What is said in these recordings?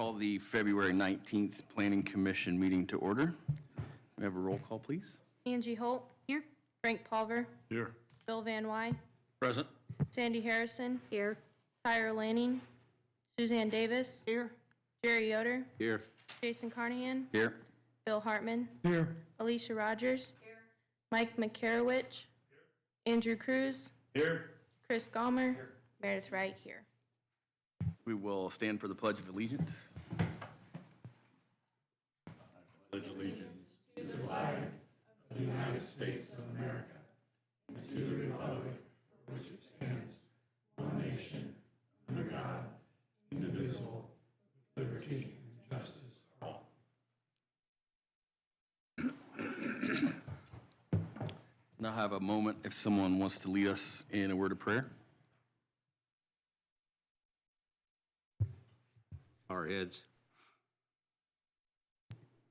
call the February 19th Planning Commission meeting to order. We have a roll call, please. Angie Holt. Here. Frank Pulver. Here. Bill Van Wy. Present. Sandy Harrison. Here. Tyra Lanning. Suzanne Davis. Here. Jerry Yoder. Here. Jason Carnahan. Here. Bill Hartman. Here. Alicia Rogers. Here. Mike McCarowicz. Andrew Cruz. Here. Chris Gallmer. Here. Meredith Wright here. We will stand for the Pledge of Allegiance. Pledge allegiance to the flag of the United States of America and to the republic for which it stands, one nation, under God, indivisible, with liberty and justice for all. Now have a moment if someone wants to lead us in a word of prayer. Our heads.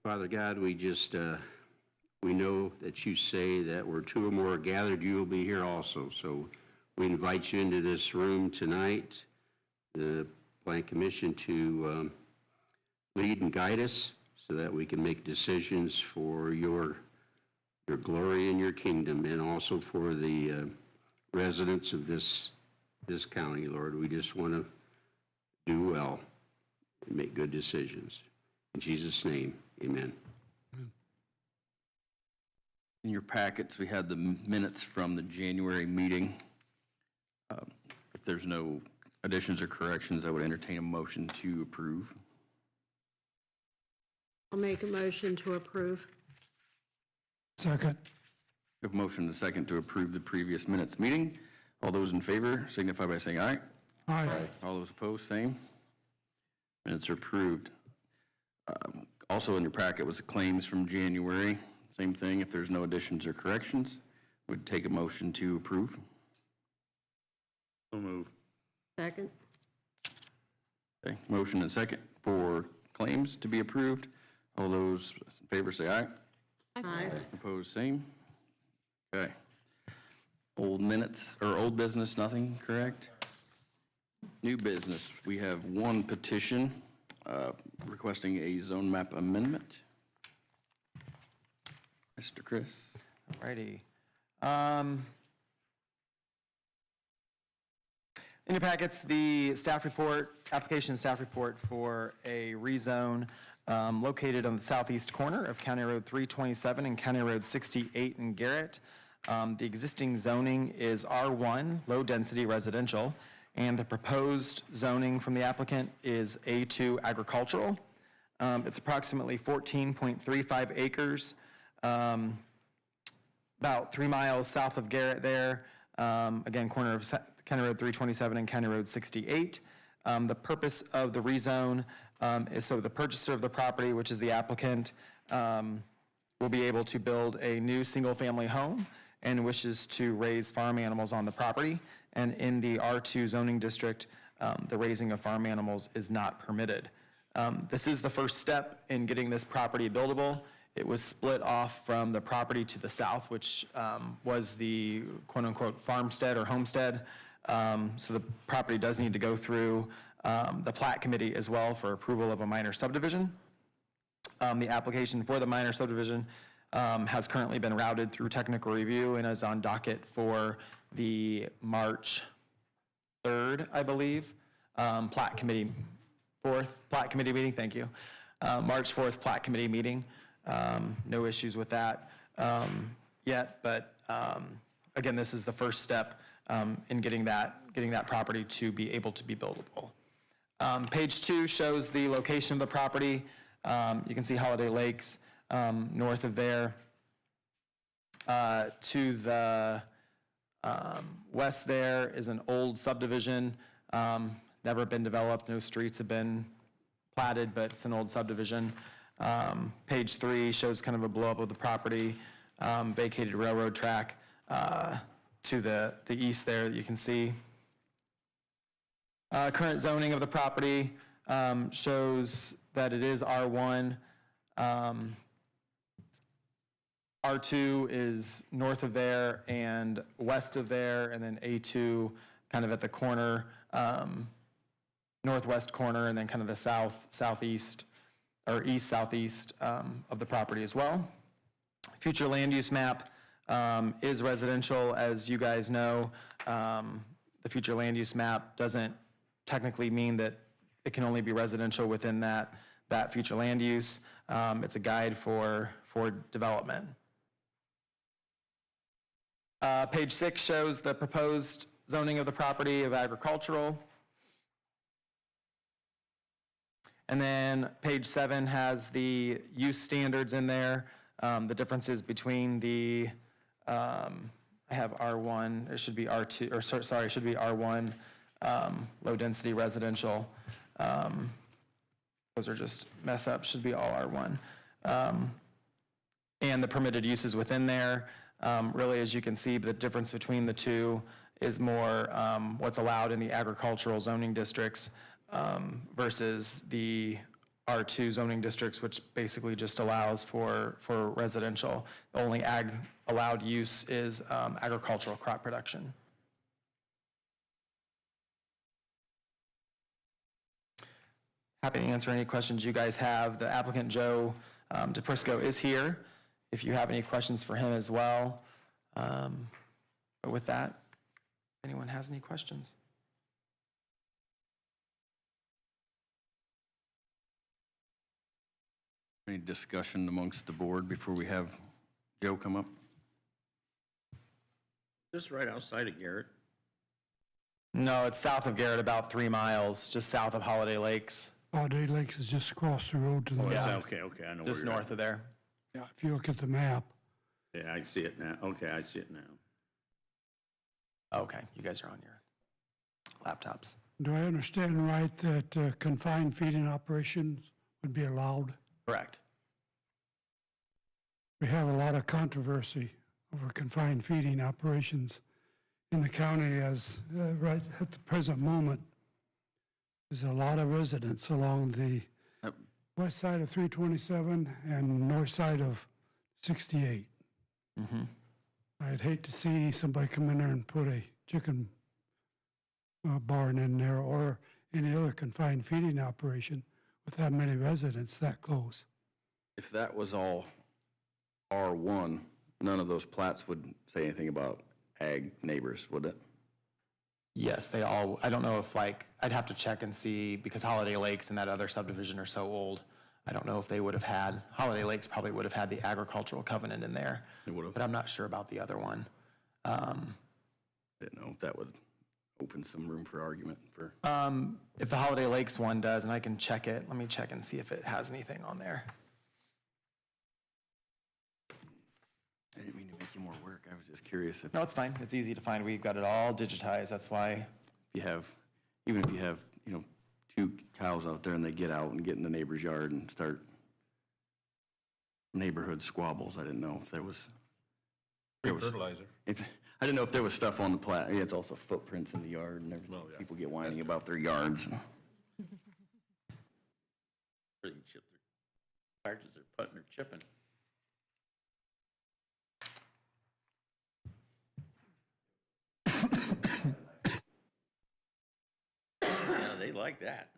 Father God, we know that you say that where two or more are gathered, you will be here also. So we invite you into this room tonight, the Plan Commission, to lead and guide us so that we can make decisions for your glory and your kingdom, and also for the residents of this county, Lord. We just want to do well and make good decisions. In Jesus' name, amen. In your packets, we had the minutes from the January meeting. If there's no additions or corrections, I would entertain a motion to approve. I'll make a motion to approve. Second. We have a motion and a second to approve the previous minutes meeting. All those in favor signify by saying aye. Aye. All those opposed, same. Minutes are approved. Also in your packet was the claims from January. Same thing. If there's no additions or corrections, would take a motion to approve. So move. Second. Okay, motion and second for claims to be approved. All those in favor say aye. Aye. Opposed, same. Okay. Old minutes, or old business, nothing, correct? New business, we have one petition requesting a zone map amendment. Mr. Chris. Alrighty. In your packets, the staff report, application staff report for a rezone located on the southeast corner of County Road 327 and County Road 68 in Garrett. The existing zoning is R1, low density residential, and the proposed zoning from the applicant is A2 agricultural. It's approximately 14.35 acres, about 3 miles south of Garrett there. Again, corner of County Road 327 and County Road 68. The purpose of the rezone is so the purchaser of the property, which is the applicant, will be able to build a new single-family home and wishes to raise farm animals on the property. And in the R2 zoning district, the raising of farm animals is not permitted. This is the first step in getting this property buildable. It was split off from the property to the south, which was the quote-unquote farmstead or homestead. So the property does need to go through the plat committee as well for approval of a minor subdivision. The application for the minor subdivision has currently been routed through technical review and is on docket for the March 3rd, I believe, plat committee, 4th plat committee meeting, thank you. March 4th plat committee meeting. No issues with that yet, but again, this is the first step in getting that property to be able to be buildable. Page 2 shows the location of the property. You can see Holiday Lakes north of there. To the west there is an old subdivision, never been developed, no streets have been platted, but it's an old subdivision. Page 3 shows kind of a blow up of the property, vacated railroad track to the east there that you can see. Current zoning of the property shows that it is R1. R2 is north of there and west of there, and then A2 kind of at the corner northwest corner, and then kind of the southeast, or east-southeast of the property as well. Future land use map is residential, as you guys know. The future land use map doesn't technically mean that it can only be residential within that future land use. It's a guide for development. Page 6 shows the proposed zoning of the property of agricultural. And then page 7 has the use standards in there, the differences between the, I have R1, it should be R2, or sorry, it should be R1, low-density residential. Those are just mess ups, should be all R1. And the permitted uses within there, really, as you can see, the difference between the two is more what's allowed in the agricultural zoning districts versus the R2 zoning districts, which basically just allows for residential. The only allowed use is agricultural crop production. Happy to answer any questions you guys have. The applicant, Joe DePrisco, is here if you have any questions for him as well. But with that, if anyone has any questions? Any discussion amongst the board before we have Joe come up? This right outside of Garrett. No, it's south of Garrett, about 3 miles, just south of Holiday Lakes, Holiday Lakes is just across the road to the Oh, left. yeah, okay, I know where just you're at. north of there. Yeah, if you look at the map. Yeah, I see it now. Okay, I see it now. Okay, you guys are on your laptops. Do I understand right that confined feeding operations would be allowed? Correct. We have a lot of controversy over confined feeding operations in the county as right at the present moment. There's a lot of residents along the Yep. west side of 327 and north side of 68. I'd hate to see somebody come in there and put a chicken barn in there or any other confined feeding operation with that many residents that close. If that was all R1, none of those plats would say anything about ag neighbors, would it? Yes, they all, I don't know if like, I'd have to check and see, because Holiday Lakes and that other subdivision are so old. I don't know if they would have had, Holiday Lakes probably would have had the agricultural covenant in there. They would have. But I'm not sure about the other one. Didn't know if that would open some room for argument for. If the Holiday Lakes one does, and I can check it, let me check and see if it has anything on there. I didn't mean to make you more work. I was just curious if No, it's fine. It's easy to find. We've got it all digitized. That's why. you have, even if you have, 2 cows out there and they get out and get in the neighbor's yard and start neighborhood squabbles, I didn't know if there was. Fertilizer. I didn't know if there was stuff on the plat. Yeah, it's also footprints in the yard and everything. People get whining about their yards. Really chip their cartridges are putting or chipping. Yeah, they like that.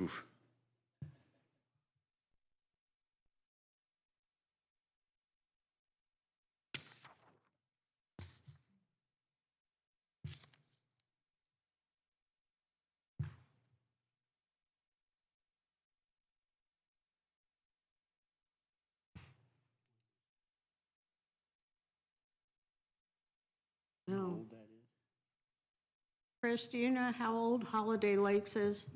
Oof. No. Chris, do you know how old Holiday Lakes is?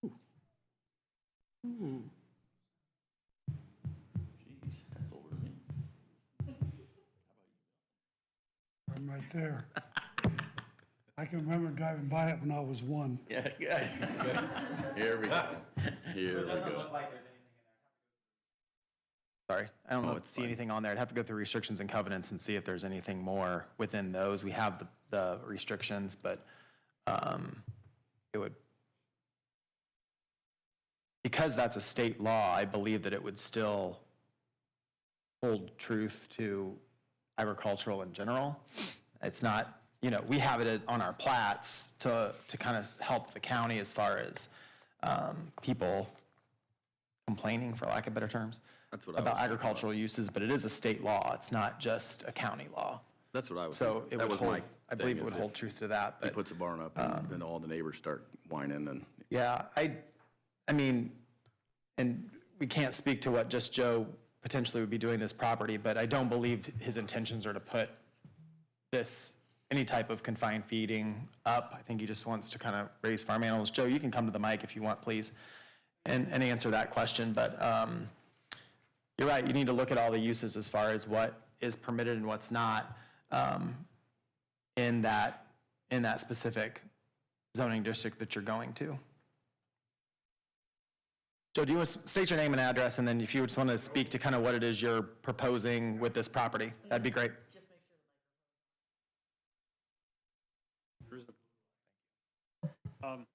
1944. Jeez, that's older than me. I'm right there. I can remember driving by it when I was 1. Yeah, good. Here we go. Here we go. Sorry, I don't know it's see fine. anything on there. I'd have to go through restrictions and covenants and see if there's anything more within those. We have the restrictions, but it would, because that's a state law, I believe that it would still hold truth to agricultural in general. It's not, we have it on our plats to kind of help the county as far as people complaining, for lack of better terms, That's what I was about thinking agricultural uses, but it is a state law. It's not just a county law. That's what I was So thinking. it That would was hold, my I believe thing, it would is hold if truth to that, He but puts a barn up and then all the neighbors start whining and, yeah, I mean, and we can't speak to what just Joe potentially would be doing this property, but I don't believe his intentions are to put any type of confined feeding up. I think he just wants to kind of raise farm animals. Joe, you can come to the mic if you want, please, and answer that question. But you're right, you need to look at all the uses as far as what is permitted and what's not in that specific zoning district that you're going to. Joe, do you want to state your name and address, and then if you just want to speak to kind of what it is you're proposing with this property, that'd be great.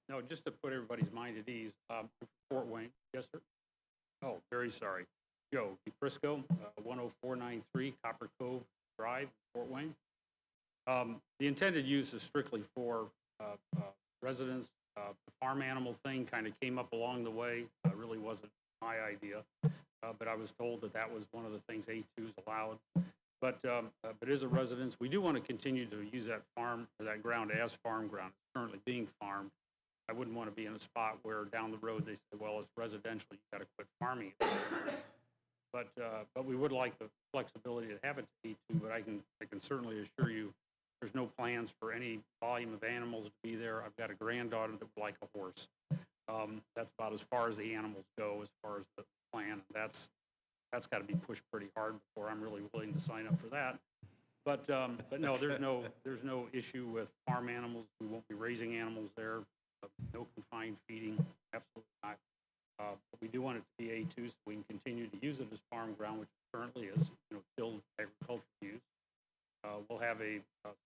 No, just to put everybody's mind at ease, Fort Wayne, yes, sir? Oh, very sorry. Joe DePrisco, 10493 Copper Cove Drive, Fort Wayne. The intended use is strictly for residents. The farm animal thing kind of came up along the way. Really wasn't my idea, but I was told that that was one of the things A2's allowed. But as a residence, we do want to continue to use that farm, or that ground as farm ground. It's currently being farmed. I wouldn't want to be in a spot where down the road they say, well, it's residential, you got to quit farming it. But we would like the flexibility to have it to B2, but I can certainly assure you there's no plans for any volume of animals to be there. I've got a granddaughter that would like a horse. That's about as far as the animals go, as far as the plan. That's got to be pushed pretty hard before I'm really willing to sign up for that. But no, there's no issue with farm animals. We won't be raising animals there. No confined feeding, absolutely not. But we do want it to be A2, so we can continue to use it as farm ground, which it currently is, still agricultural use. We'll have a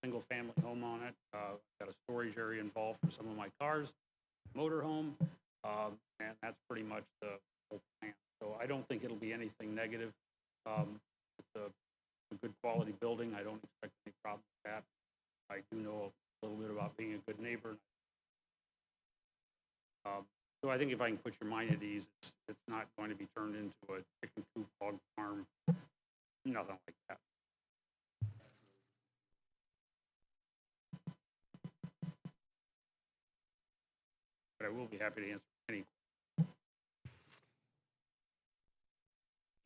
single-family home on it. Got a storage area involved for some of my cars, motorhome, and that's pretty much the whole plan. So I don't think it'll be anything negative. It's a good quality building. I don't expect any problem with that. I do know a little bit about being a good neighbor. So I think if I can put your mind at ease, it's not going to be turned into a chicken coop, hog farm, nothing like that. But I will be happy to answer any. How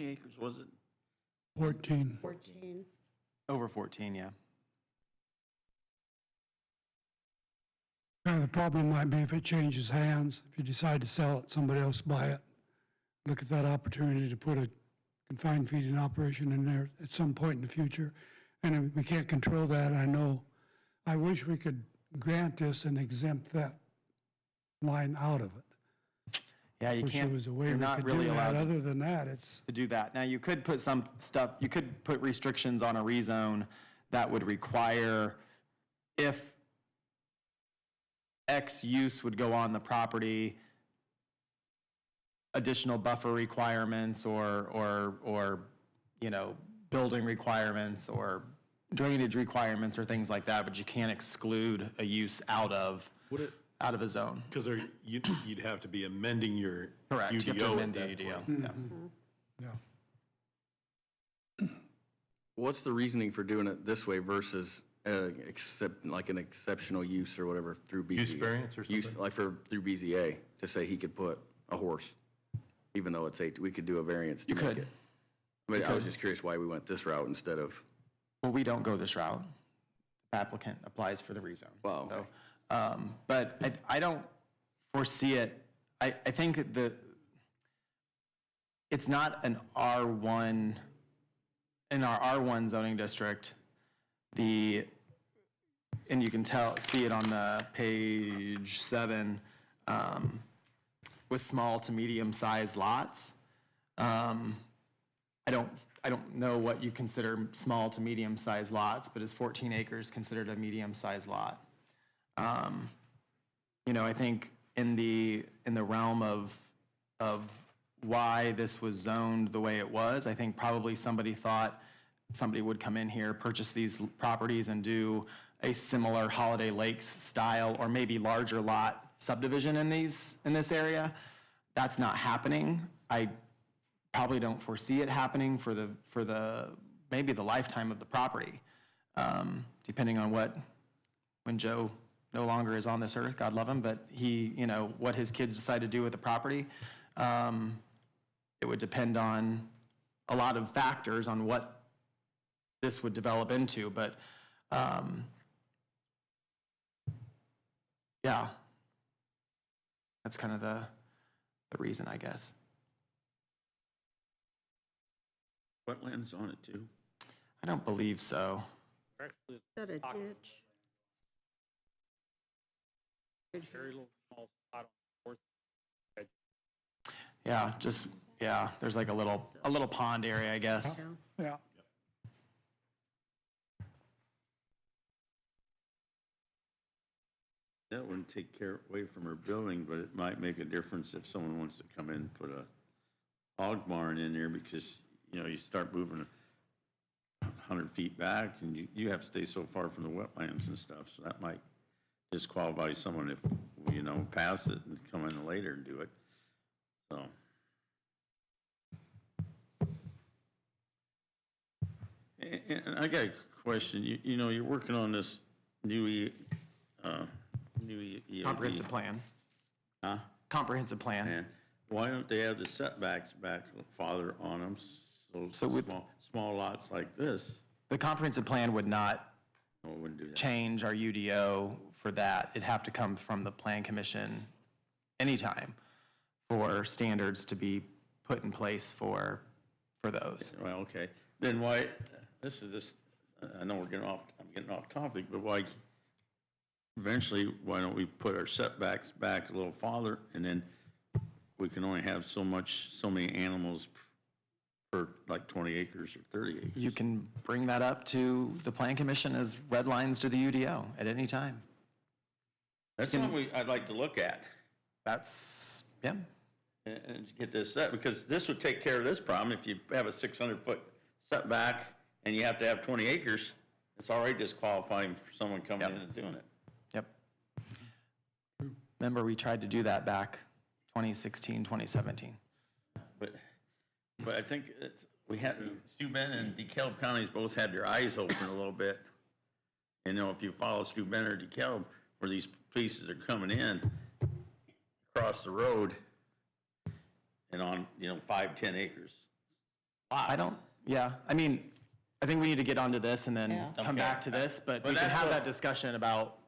many acres was it? 14. 14. Over 14, yeah. The problem might be if it changes hands, if you decide to sell it, somebody else buy it. Look at that opportunity to put a confined feeding operation in there at some point in the future. And we can't control that, I know. I wish we could grant this and exempt that line out of it. Yeah, you Wish there can't, was a way you're we not could really do that. allowed Other than that, it's, to do that. Now, you could put some stuff, you could put restrictions on a rezone that would require if X use would go on the property, additional buffer requirements or building requirements or drainage requirements or things like that, but you can't exclude a use out of a zone. Because you'd have to be amending your Correct. You have to UDO at amend the that UDO. point. Yeah. yeah. what's the reasoning for doing it this way versus like an exceptional use or whatever through BZA? Use variance or something? Through BZA, to say he could put a horse, even though it's 8, we could do a variance to You make could. it. I mean, I was just curious why we went this route instead of, Well, we don't go this route. Applicant applies for the rezone. Wow, okay. So, but I don't foresee it. I think it's not an R1, in our R1 zoning district, and you can see it on the page 7, with small to medium-sized lots. I don't know what you consider small to medium-sized lots, but is 14 acres considered a medium-sized lot? I think in the realm of why this was zoned the way it was. I think probably somebody thought somebody would come in here, purchase these properties and do a similar Holiday Lakes style or maybe larger lot subdivision in this area. That's not happening. I probably don't foresee it happening for maybe the lifetime of the property, depending on when Joe no longer is on this earth, God love him, but what his kids decide to do with the property. It would depend on a lot of factors on what this would develop into, but yeah, that's kind of the reason, I guess. Wetlands on it too? I don't believe so. Actually, Got a ditch. it's a very little small spot on the north edge. Yeah, there's like a little pond area, I guess. Yeah. That wouldn't take care away from her building, but it might make a difference if someone wants to come in and put a hog barn in there because, you start moving 100 feet back and you have to stay so far from the wetlands and stuff. So that might disqualify someone if we, pass it and come in later and do it. So. And I got a question. You're working on this new EOD. Comprehensive plan. Huh? Comprehensive plan. And why don't they have the setbacks back farther on them? So with- small lots like this, The comprehensive plan would not no, it wouldn't do that. change our UDO for that. It'd have to come from the Plan Commission anytime for standards to be put in place for those. Well, okay. Then why, I know I'm getting off topic, but why don't we put our setbacks back a little farther and then we can only have so many animals per like 20 acres or 30 acres? You can bring that up to the Plan Commission as red lines to the UDO at any time. That's something I'd like to look at Yeah. and get this set, because this would take care of this problem. If you have a 600-foot setback and you have to have 20 acres, it's already disqualifying for someone coming in and doing it. Yep. Remember, we tried to do that back 2016, 2017. But I think we had, Steuben and DeKalb counties both had their eyes open a little bit. If you follow Steuben or DeKalb, where these pieces are coming in across the road and on, 5-10 acres. I think we need to get onto this and then come Okay. back to this, but But we can that's have what- that discussion about,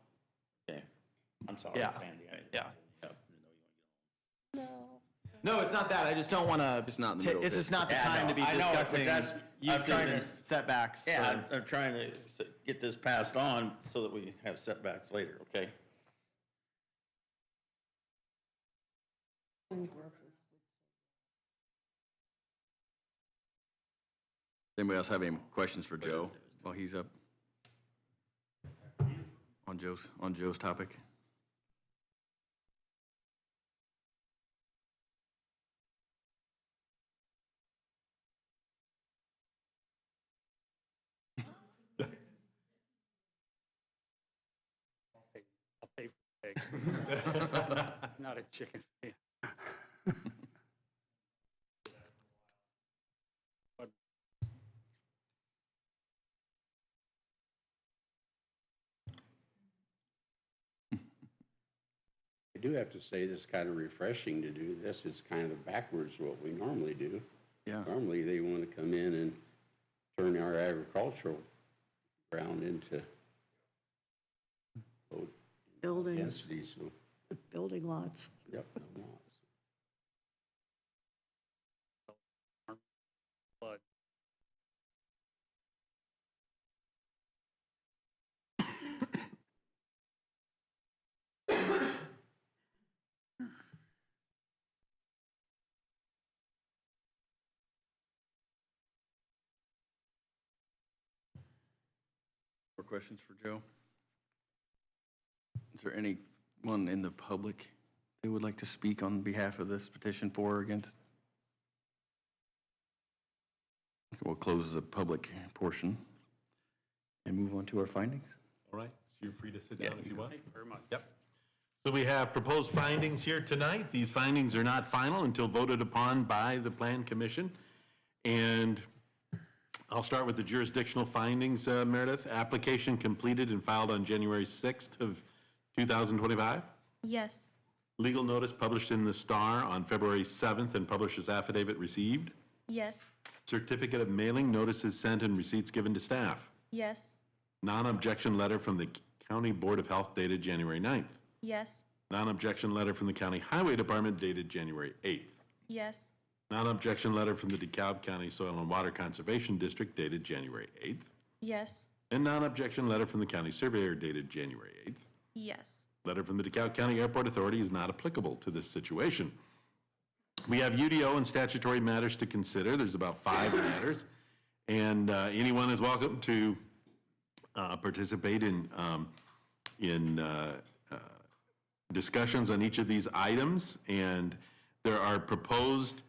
Okay. I'm sorry, Yeah. Sandy. yeah. No, it's not that. I just don't want to. It's not in the middle It's just not the Yeah, time no, to be I know, but discussing that's- I'm uses trying and to- setbacks. Yeah, for- I'm trying to get this passed on so that we have setbacks later, okay? Anybody else have any questions for Joe while he's up on Joe's topic? I'll pay for the egg. Not a chicken fan. I do have to say, this is kind of refreshing to do this. It's kind of backwards what we normally do. Yeah. Normally, they want to come in and turn our agricultural ground into low Buildings, density, so, building lots. yep, no lots. Blood. More questions for Joe? Is there anyone in the public who would like to speak on behalf of this petition for or against? We'll close the public portion and move on to our findings. All right, so you're free to sit down if you want. Thank you very much. Yep. So we have proposed findings here tonight. These findings are not final until voted upon by the Plan Commission. And I'll start with the jurisdictional findings, Meredith. Application completed and filed on January 6th of 2025. Yes. Legal notice published in the Star on February 7th and publisher's affidavit received. Yes. Certificate of mailing, notices sent and receipts given to staff. Yes. Non-objection letter from the County Board of Health dated January 9th. Yes. Non-objection letter from the County Highway Department dated January 8th. Yes. Non-objection letter from the DeKalb County Soil and Water Conservation District dated January 8th. Yes. And non-objection letter from the County Surveyor dated January 8th. Yes. Letter from the DeKalb County Airport Authority is not applicable to this situation. We have UDO and statutory matters to consider. There's about 5 matters. And anyone is welcome to participate in discussions on each of these items. And there are proposed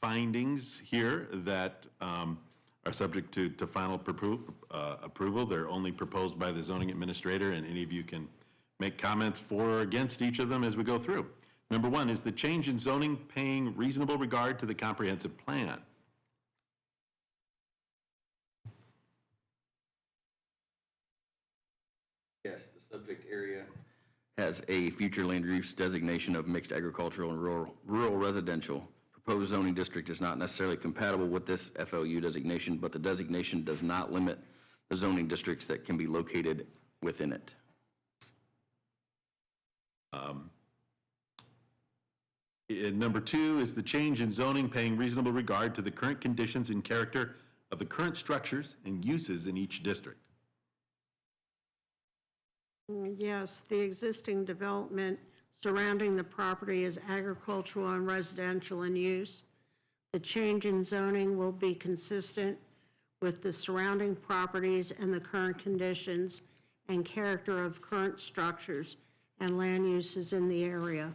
findings here that are subject to final approval. They're only proposed by the zoning administrator, and any of you can make comments for or against each of them as we go through. Number 1, is the change in zoning paying reasonable regard to the comprehensive plan? Yes, the subject area has a future land use designation of mixed agricultural and rural residential. Proposed zoning district is not necessarily compatible with this FLU designation, but the designation does not limit the zoning districts that can be located within it. Number 2, is the change in zoning paying reasonable regard to the current conditions and character of the current structures and uses in each district? Yes, the existing development surrounding the property is agricultural and residential in use. The change in zoning will be consistent with the surrounding properties and the current conditions and character of current structures and land uses in the area.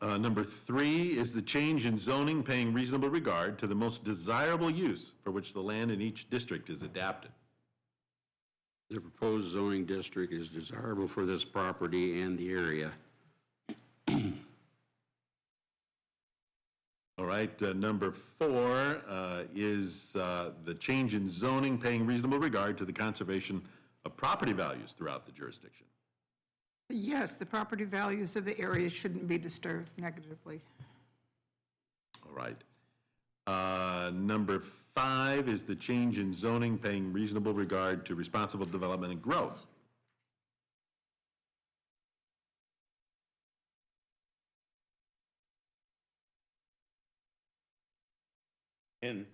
Number 3, is the change in zoning paying reasonable regard to the most desirable use for which the land in each district is adapted? The proposed zoning district is desirable for this property and the area. All right, number 4, is the change in zoning paying reasonable regard to the conservation of property values throughout the jurisdiction? Yes, the property values of the area shouldn't be disturbed negatively. All right. Number 5, is the change in zoning paying reasonable regard to responsible development and growth? And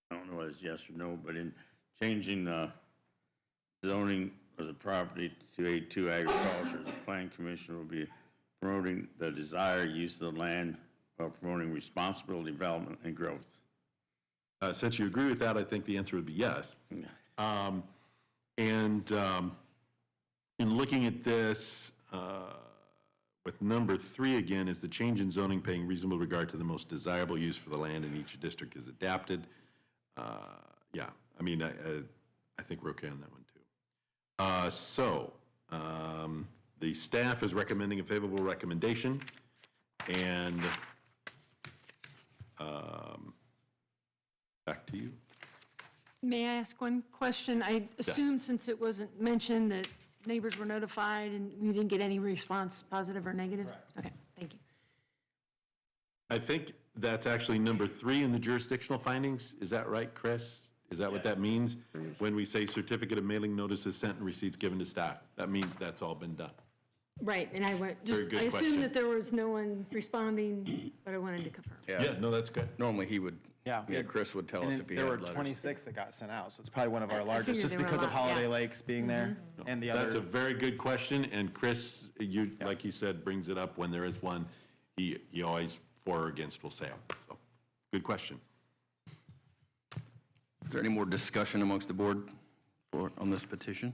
I don't know whether it's yes or no, but in changing the zoning of the property to A2 agriculture, the Plan Commission will be promoting the desired use of the land while promoting responsible development and growth. Since you agree with that, I think the answer would be yes. In looking at this, with number 3 again, is the change in zoning paying reasonable regard to the most desirable use for the land in each district is adapted. Yeah, I mean, I think we're okay on that one too. The staff is recommending a favorable recommendation, and back to you. May I ask one question? I assume since it wasn't mentioned that neighbors were notified and we didn't get any response, positive or negative? Correct. Okay, thank you. I think that's actually number 3 in the jurisdictional findings. Is that right, Chris? Is that what that means? When we say certificate of mailing notices sent and receipts given to staff, that means that's all been done. Right, and I went, Very good I question. assumed that there was no one responding, but I wanted to confirm. Yeah, no, that's good. Normally he would, Yeah. Chris would tell us if he There had were letters. 26 that got sent out, so it's probably one of our largest, figured just there were a because of lot, Holiday yeah. Lakes being there and the That's a other. very good question, and Chris, you, like you said, brings it up when there is one. He always for or against will say it. So, good question. Is there any more discussion amongst the board on this petition?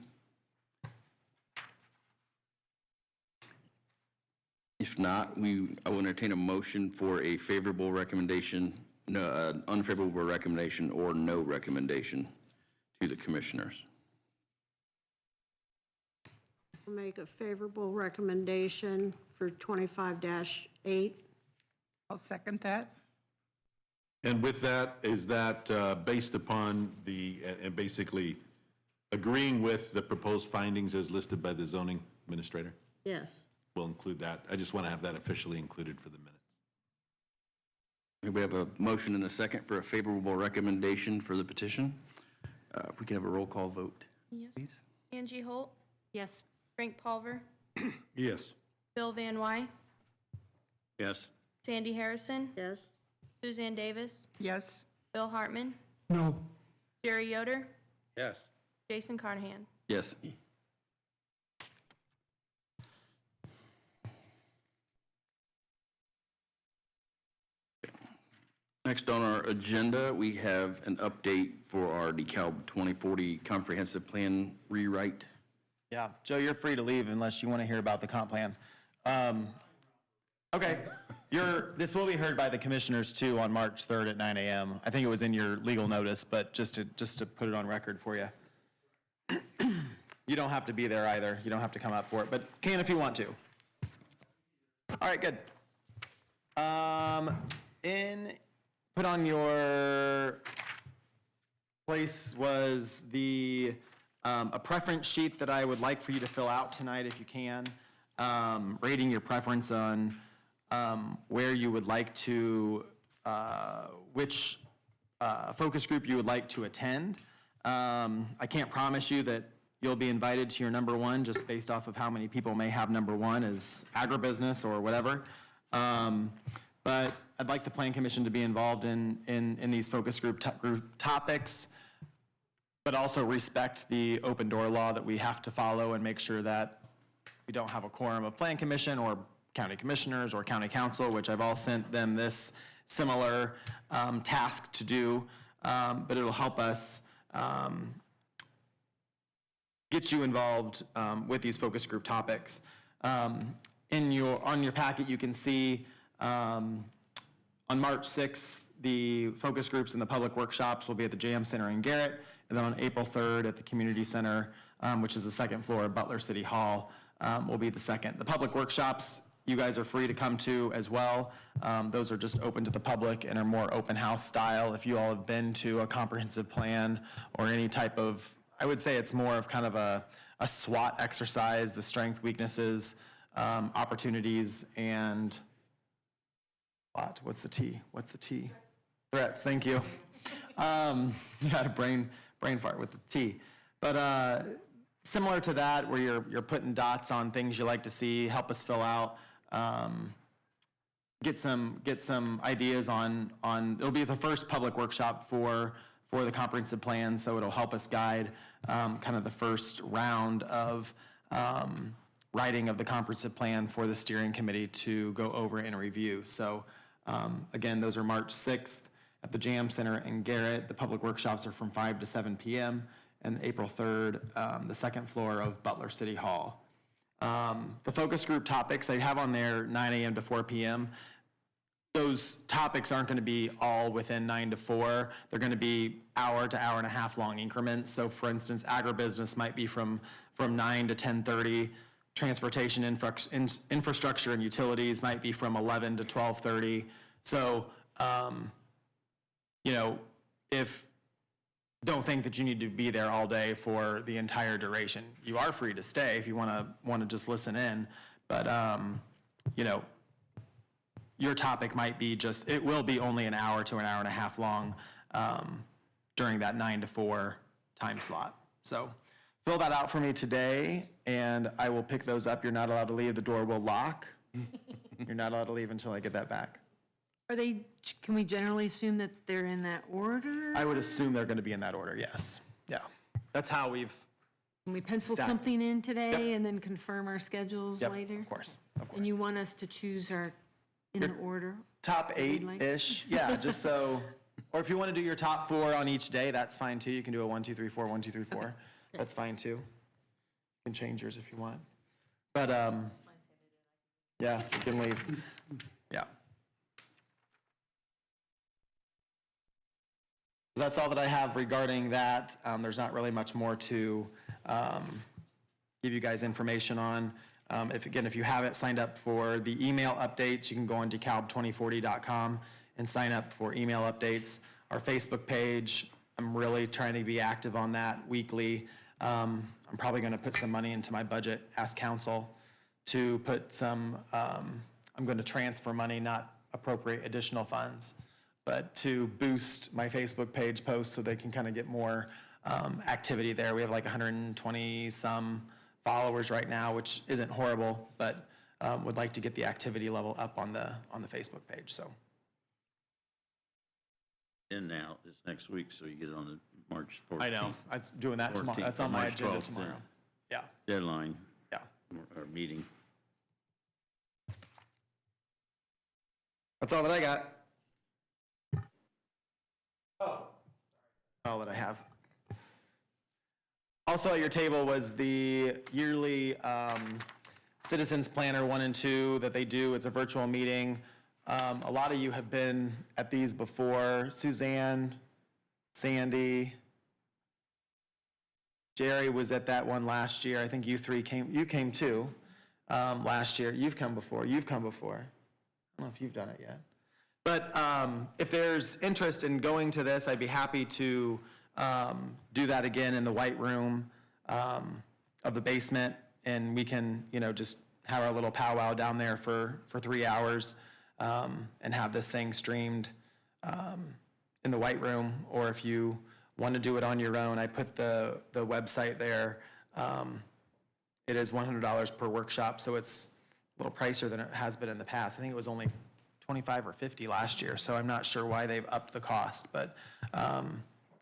If not, I will entertain a motion for a favorable recommendation, no, unfavorable recommendation, or no recommendation to the commissioners. I'll make a favorable recommendation for 25-8. I'll second that. And with that, is that based upon and basically agreeing with the proposed findings as listed by the zoning administrator? Yes. We'll include that. I just want to have that officially included for the minutes. We have a motion and a second for a favorable recommendation for the petition. If we can have a roll call vote, Yes. please. Angie Holt, Yes. Frank Pulver, Yes. Bill Van Wy, Yes. Sandy Harrison, Yes. Suzanne Davis, Yes. Bill Hartman, No. Jerry Yoder, Yes. Jason Carnahan. Yes. Next on our agenda, we have an update for our DeKalb 2040 Comprehensive Plan rewrite. Yeah, Joe, you're free to leave unless you want to hear about the comp plan. Okay, this will be heard by the commissioners too on March 3rd at 9 a.m. I think it was in your legal notice, but just to put it on record for you. You don't have to be there either. You don't have to come up for it, but can if you want to. All right, good. Put on your place was a preference sheet that I would like for you to fill out tonight if you can, rating your preference on where you would like to, which focus group you would like to attend. I can't promise you that you'll be invited to your number one just based off of how many people may have number one as agribusiness or whatever. But I'd like the Plan Commission to be involved in these focus group topics, but also respect the open door law that we have to follow and make sure that we don't have a quorum of Plan Commission or county commissioners or county council, which I've all sent them this similar task to do, but it'll help us get you involved with these focus group topics. On your packet, you can see on March 6th, the focus groups and the public workshops will be at the Jam Center in Garrett, and then on April 3rd at the Community Center, which is the second floor of Butler City Hall, will be the second. The public workshops, you guys are free to come to as well. Those are just open to the public and are more open house style. If you all have been to a comprehensive plan or any type of, I would say it's more of kind of a SWOT exercise, the strength, weaknesses, opportunities, and what's the T? What's the T? Threats, thank you. You had a brain fart with the T. But similar to that, where you're putting dots on things you like to see, help us fill out, get some ideas on, it'll be the first public workshop for the comprehensive plan, so it'll help us guide kind of the first round of writing of the comprehensive plan for the steering committee to go over and review. So again, those are March 6th at the Jam Center in Garrett. The public workshops are from 5 to 7 p.m. and April 3rd, the second floor of Butler City Hall. The focus group topics, I have on there 9 a.m. to 4 p.m. Those topics aren't going to be all within 9 to 4. They're going to be hour to hour and a half long increments. So for instance, agribusiness might be from 9 to 10:30. Transportation infrastructure and utilities might be from 11 to 12:30. So, don't think that you need to be there all day for the entire duration. You are free to stay if you want to just listen in, but your topic might be it will be only an hour to an hour and a half long during that 9 to 4 time slot. So fill that out for me today, and I will pick those up. You're not allowed to leave. The door will lock. You're not allowed to leave until I get that back. Can we generally assume that they're in that order? I would assume they're going to be in that order, yes. Yeah. That's how we've. Can we pencil Stack. something in today Yep. and then confirm our schedules Yep, later? of course. And you want us to choose in the order? Top we'd like? 8-ish, yeah, just so, or if you want to do your top 4 on each day, that's fine too. You can do a 1, 2, 3, 4, 1, 2, 3, 4. That's fine too. You can change yours if you want. But Yeah, you can leave. Yeah. That's all that I have regarding that. There's not really much more to give you guys information on. If you haven't signed up for the email updates, you can go on DeKalb2040.com and sign up for email updates. Our Facebook page, I'm really trying to be active on that weekly. I'm probably going to put some money into my budget, ask council to put some, I'm going to transfer money, not appropriate additional funds, but to boost my Facebook page posts so they can kind of get more activity there. We have like 120 some followers right now, which isn't horrible, but would like to get the activity level up on the Facebook page. So. In now, this next week, so you get it on the March 14th. I know. I'm doing that tomorrow. 14th, That's on my March agenda 12th, tomorrow. Yeah. Deadline, Yeah. or meeting. That's all that I got. Oh. All that I have. Also at your table was the yearly Citizens Planner 1 and 2 that they do. It's a virtual meeting. A lot of you have been at these before. Suzanne, Sandy, Jerry was at that one last year. I think you three came, you came too last year. You've come before. I don't know if you've done it yet. But if there's interest in going to this, I'd be happy to do that again in the white room of the basement. And we can, just have our little powwow down there for 3 hours and have this thing streamed in the white room. Or if you want to do it on your own, I put the website there. It is $100 per workshop, so it's a little pricier than it has been in the past. I think it was only 25 or 50 last year, so I'm not sure why they've upped the cost. But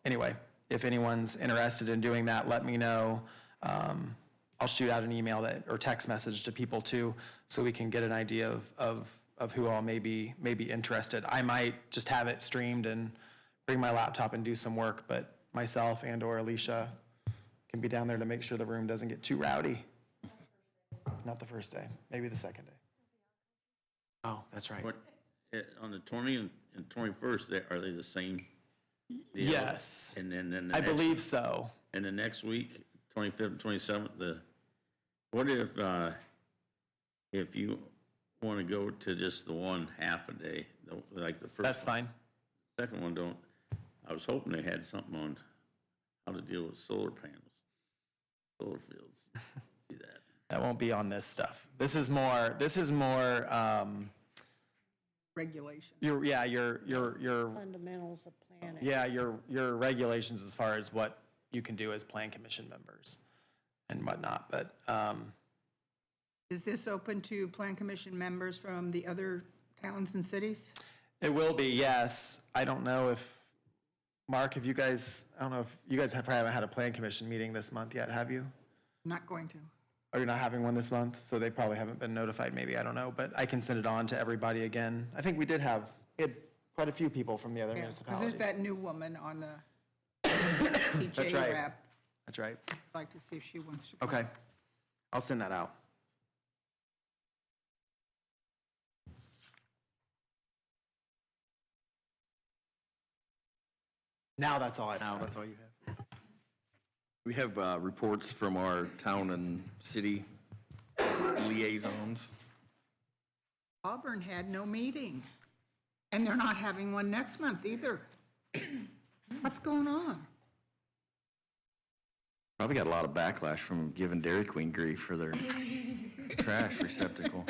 anyway, if anyone's interested in doing that, let me know. I'll shoot out an email or text message to people too, so we can get an idea of who all may be interested. I might just have it streamed and bring my laptop and do some work, but myself and or Alicia can be down there to make sure the room doesn't get too rowdy. Not the first day, maybe the second day. Oh, that's right. What, on the 20th and 21st, are they the same deal? Yes. And then I believe so. And the next week, 25th and 27th, what if you want to go to just the one half a day, like the first? That's fine. Second one don't. I was hoping they had something on how to deal with solar panels, solar fields. See that? That won't be on this stuff. This is more Regulation. your Fundamentals of planning. yeah, your regulations as far as what you can do as plan commission members and whatnot. But Is this open to Plan Commission members from the other towns and cities? it will be, yes. I don't know if, Mark, I don't know if you guys probably haven't had a plan commission meeting this month yet, have you? Not going to. Or you're not having one this month, so they probably haven't been notified, maybe, I don't know. But I can send it on to everybody again. I think we had quite a few people from the other Because municipalities. there's that new woman on the PJ right. rep. That's right. I'd like to see if she wants to come. Okay. I'll send that out. Now that's all that's all you have. We have reports from our town and city liaisons. Auburn had no meeting, and they're not having one next month either. What's going on? Probably got a lot of backlash from giving Dairy Queen grief for their trash receptacle.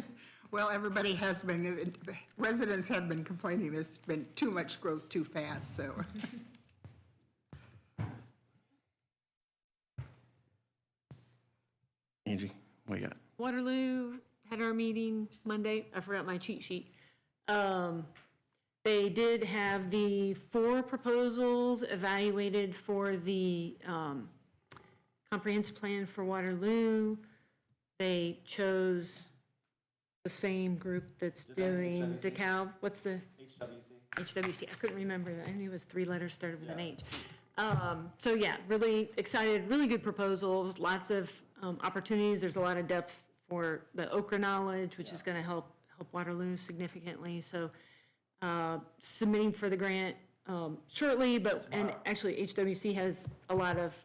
Well, everybody has been, residents have been complaining there's been too much growth too fast, so. Angie, what you got? Waterloo had our meeting Monday. I forgot my cheat sheet. They did have the 4 proposals evaluated for the comprehensive plan for Waterloo. They chose the same group that's doing DeKalb. What's the? HWC. I couldn't remember that. I knew it was 3 letters started with an H. So yeah, really excited, really good proposals, lots of opportunities. There's a lot of depth for the Okra knowledge, which is going to help Waterloo significantly. So submitting for the grant shortly, and actually HWC has a lot of,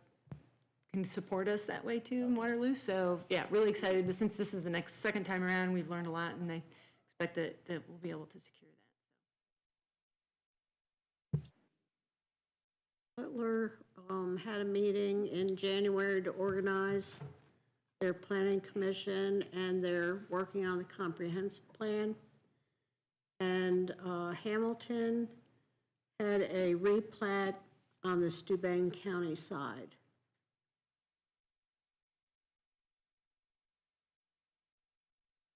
can support us that way too in Waterloo. So yeah, really excited. Since this is the second time around, we've learned a lot, and I expect that we'll be able to secure that. Butler had a meeting in January to organize their planning commission, and they're working on the comprehensive plan. And Hamilton had a replat on the Steuben County side.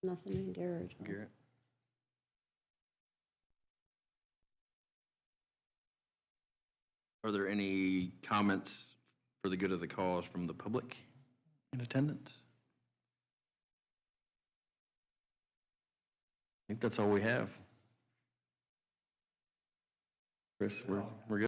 Nothing in Garrett. Garrett? Are there any comments for the good of the cause from the public in attendance? I think that's all we have. Chris, we're good.